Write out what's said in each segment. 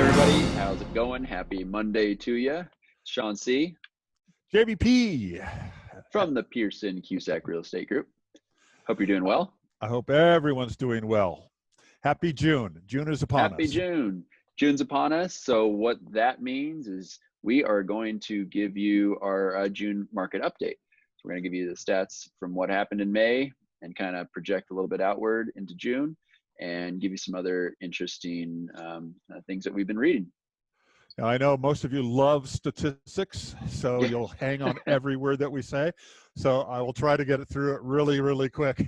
everybody. How's it going? Happy Monday to you. Sean C. JVP. from the Pearson Cusack Real Estate Group. Hope you're doing well. I hope everyone's doing well. Happy June. June is upon Happy us. June. June's upon us. So what that means is we are going to give you our June market update. So we're going to give you the stats from what happened in May and kind of project a little bit outward into June and give you some other interesting things that we've been reading. Now, I know most of you love statistics, so Yeah. you'll hang on every word that we say. So I will try to get it through it really, really quick,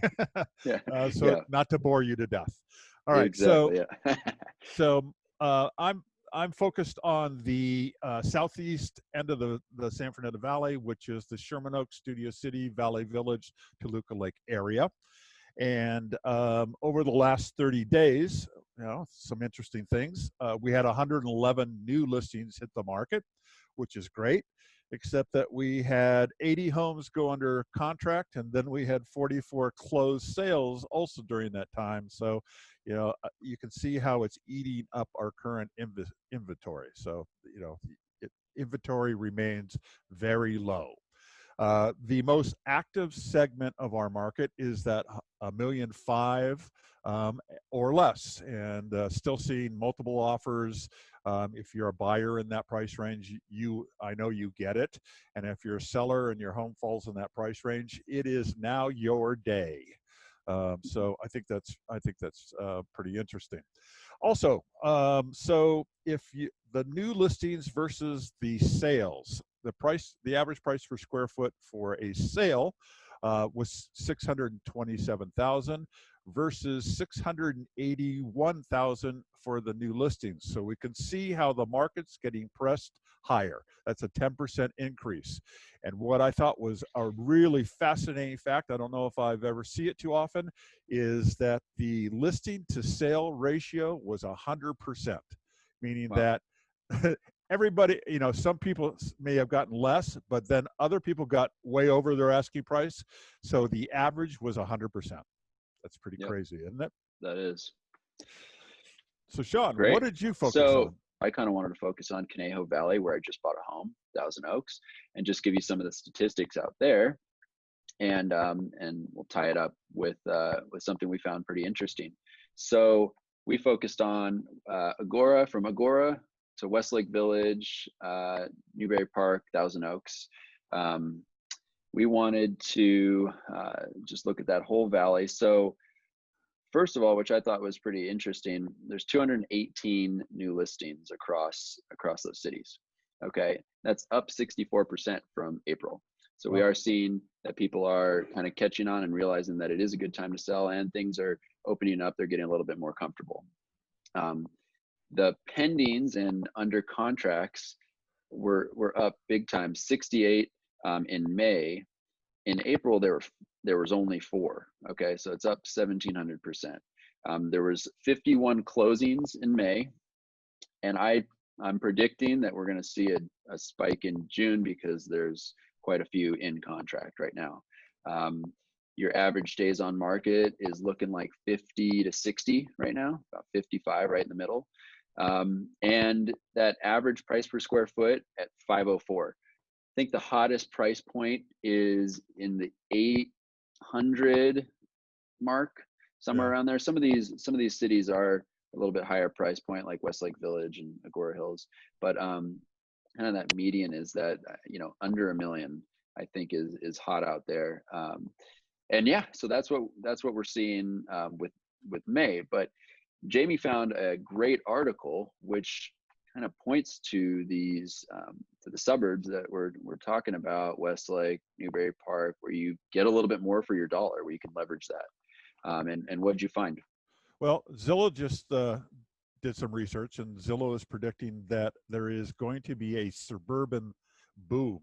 not to bore you to death. All right. Exactly. I'm focused on the southeast end of the San Fernando Valley, which is the Sherman Oaks, Studio City, Valley Village, Toluca Lake area. And over the last 30 days, some interesting things. We had 111 new listings hit the market, which is great, except that we had 80 homes go under contract, and then we had 44 closed sales also during that time. So, you can see how it's eating up our current inventory. So, inventory remains very low. The most active segment of our market is that $1.5 million or less, and still seeing multiple offers. If you're a buyer in that price range, I know you get it. And if you're a seller and your home falls in that price range, it is now your day. So I think that's pretty interesting. Also, so if the new listings versus the sales, the average price per square foot for a sale was $627,000 versus $681,000 for the new listings. So we can see how the market's getting pressed higher. That's a 10% increase. And what I thought was a really fascinating fact, I don't know if I've ever seen it too often, is that the listing to sale ratio was 100%, meaning that everybody, some people may have gotten less, but then other people got way over their asking price. So the average was 100%. That's pretty crazy, isn't it? That is. So Sean, Great. What did you focus on? I kind of wanted to focus on Conejo Valley, where I just bought a home, Thousand Oaks, and just give you some of the statistics out there, and we'll tie it up with something we found pretty interesting. So we focused on Agora, from Agora to Westlake Village, Newberry Park, Thousand Oaks. We wanted to just look at that whole valley. So first of all, which I thought was pretty interesting, there's 218 new listings across those cities. Okay, that's up 64% from April. So we are seeing that people are kind of catching on and realizing that it is a good time to sell, and things are opening up. They're getting a little bit more comfortable. The pendings and under contracts were up big time, 68 in May. In April, there was only 4. Okay, so it's up 1,700%. There was 51 closings in May, and I'm predicting that we're going to see a spike in June because there's quite a few in contract right now. Your average days on market is looking like 50 to 60 right now, about 55 right in the middle. And that average price per square foot at $504. I think the hottest price point is in the 800 mark, somewhere around there. Some of these cities are a little bit higher price point, like Westlake Village and Agora Hills, but kind of that median is that under $1 million, I think is hot out there. And so that's what we're seeing with May. But Jamie found a great article which kind of points to these to the suburbs that we're talking about, Westlake, Newberry Park, where you get a little bit more for your dollar, where you can leverage that. And what did you find? Well, Zillow just did some research, and Zillow is predicting that there is going to be a suburban boom,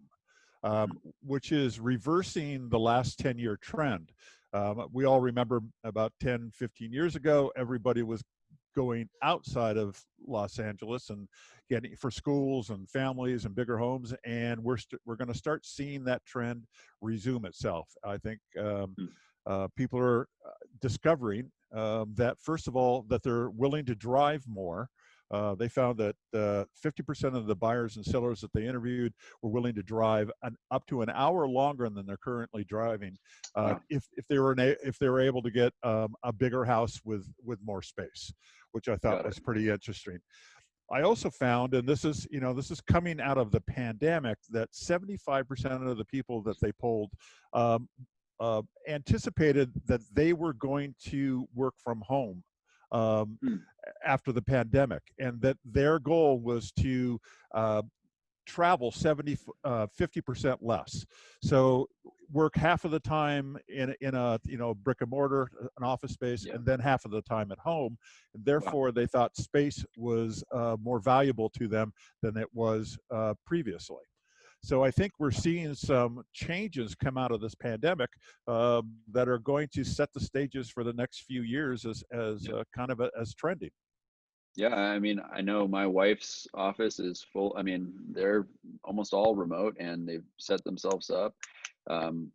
which is reversing the last 10-year trend. We all remember about 10, 15 years ago, everybody was going outside of Los Angeles and getting for schools and families and bigger homes, and we're going to start seeing that trend resume itself. I think people are discovering that, first of all, that they're willing to drive more, They found that 50% of the buyers and sellers that they interviewed were willing to drive up to an hour longer than they're currently driving Wow. if they were able to get a bigger house with more space, which I thought Got it. was pretty interesting. I also found, and this is coming out of the pandemic, that 75% of the people that they polled um, anticipated that they were going to work from home um, Hmm. after the pandemic, and that their goal was to uh, travel 50% less. So work half of the time in a brick and mortar, an office space, Yeah. and then half of the time at home. And Wow. therefore, they thought space was more valuable to them than it was previously. So I think we're seeing some changes come out of this pandemic that are going to set the stages for the next few years as Yeah. kind of as trending. Yeah, I mean, I know my wife's office is full. I mean, they're almost all remote and they've set themselves up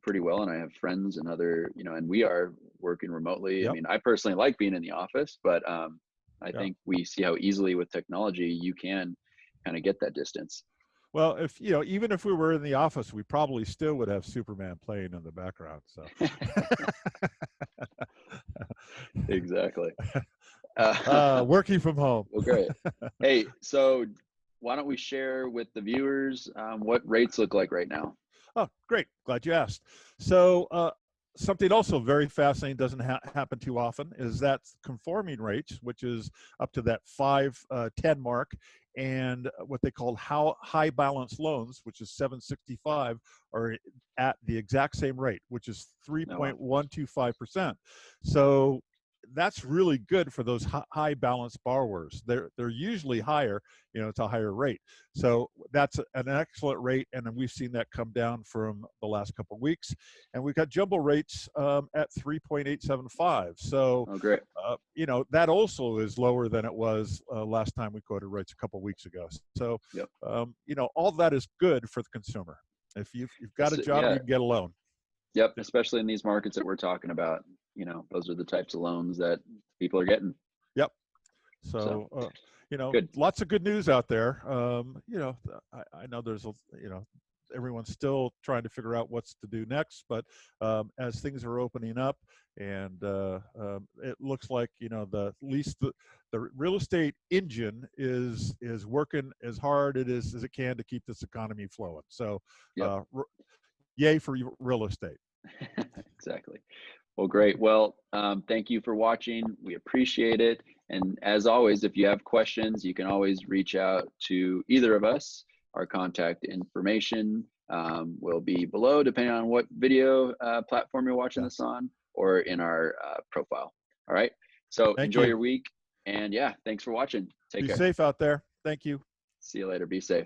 pretty well. And I have friends and other, and we are working remotely. I Yep. mean, I personally like being in the office, but I Yeah. think we see how easily with technology you can kind of get that distance. Well, if even if we were in the office, we probably still would have Superman playing in the background. So, Exactly. Uh, working from home. well, great. Hey, so why don't we share with the viewers what rates look like right now? Oh, great. Glad you asked. So, something also very fascinating doesn't happen too often is that conforming rates, which is up to that 510 mark, and what they call high balance loans, which is 765, are at the exact same rate, which is No, wow. 3.125%. So that's really good for those high balance borrowers. They're usually higher, it's a higher rate. So that's an excellent rate, and then we've seen that come down from the last couple of weeks. And we've got jumbo rates at 3.875. So, Oh, great. that also is lower than it was last time we quoted rates a couple of weeks ago. So, Yep. all that is good for the consumer. If you've got a job, Yeah. you can get a loan. Yep. Especially in these markets that we're talking about, those are the types of loans that people are getting. Yep. So So, good. lots of good news out there. I know there's everyone's still trying to figure out what's to do next, but as things are opening up, and it looks like at least the real estate engine is working as hard as it can to keep this economy flowing. So, Yep. Yay for real estate. Exactly. Well, great. Well, thank you for watching. We appreciate it. And as always, if you have questions, you can always reach out to either of us. Our contact information will be below, depending on what video platform you're watching Yeah. this on, or in our profile. All right. So Thank enjoy you. your week. And yeah, thanks for watching. Take Be care. safe out there. Thank you. See you later. Be safe.